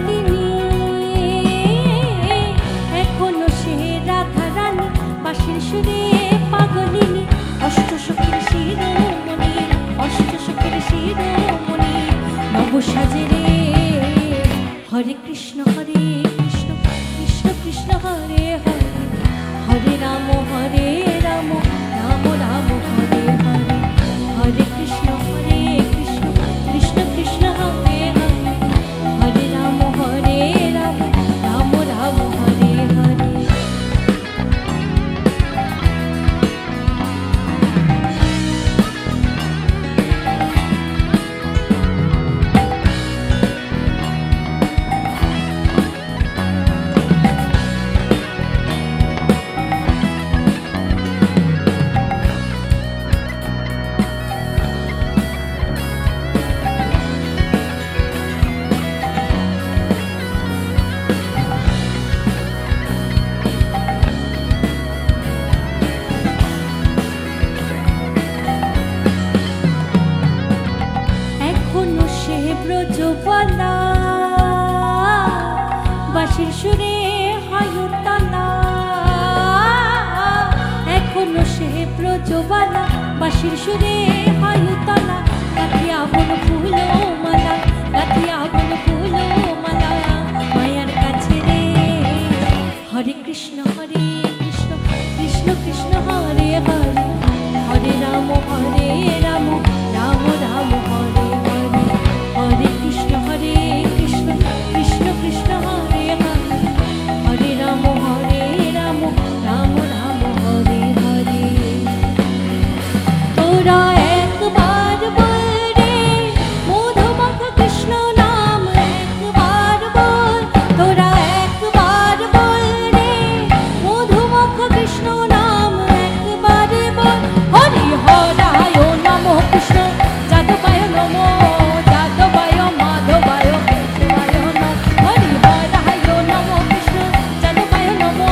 বিনোদিনী, এখনো সে রাধা রানী, বাঁশির সুরে পাগলিনী, অষ্টসখীর শিরোমণি, অষ্টসখীর শিরোমণি, নবসাজে রে। হরে কৃষ্ণ কৃষ্ণ, কৃষ্ণ কৃষ্ণ হরে হরে, হরে রাম রাম, রাম রাম হরে হরে, হরে কৃষ্ণ কৃষ্ণ, কৃষ্ণ কৃষ্ণ হরে হরে, হরে রাম রাম, রাম রাম হরে হরে। ব্রজবালা, বাঁশির সুরে হায়ুতালা, এখনো সে ব্রজবালা, বাঁশির সুরে হায়ুতালা, গাথিয়া বন ফুল মালা, গাথিয়া বন ফুল মালা, মায়ার কাছে রে। হরে কৃষ্ণ কৃষ্ণ, কৃষ্ণ কৃষ্ণ হরে হরে, হরে রাম রাম, রাম রাম হরে হরে, হরে কৃষ্ণ কৃষ্ণ, কৃষ্ণ কৃষ্ণ হরে হরে, হরে রাম রাম, রাম রাম হরে হরে। তোরা একবার বল রে মধুমাখ কৃষ্ণ নাম, একবার বল, তোরা একবার বল রে মধুমাখ কৃষ্ণ নাম, একবার বল। হরি হরায় নমো কৃষ্ণ, যাদবায় নমো, যাদবায় মাধবায় কেশবায় নমঃ, হরি হরায় নমো কৃষ্ণ, যাদবায় নমো,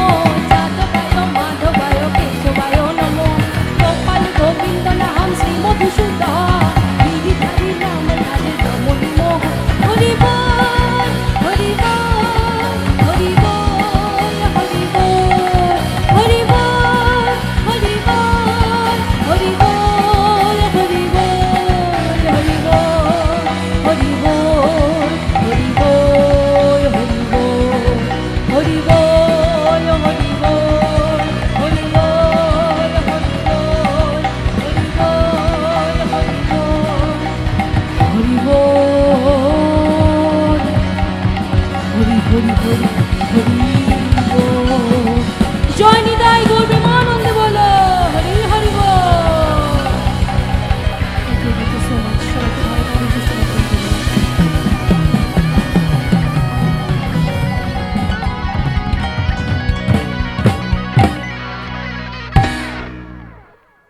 যাদবায় মাধবায় কেশবায় নমঃ, গোপাল গোবিন্দ নাম শ্রী মধুসূদন, গিরিধারী নাম রাধে রমণ মোহন। হরি বল, হরি বল, হরি বল, হরি বল, হরি বল, হরি বল, হরি বল, হরি বল, হরি বল, হরি বল, হরি বল, হরি বল, হরি বল, হরি বল, হরি বল, হরি বল, হরি বল, হরি বল, হরি বল, হরি হরি হরি হরি।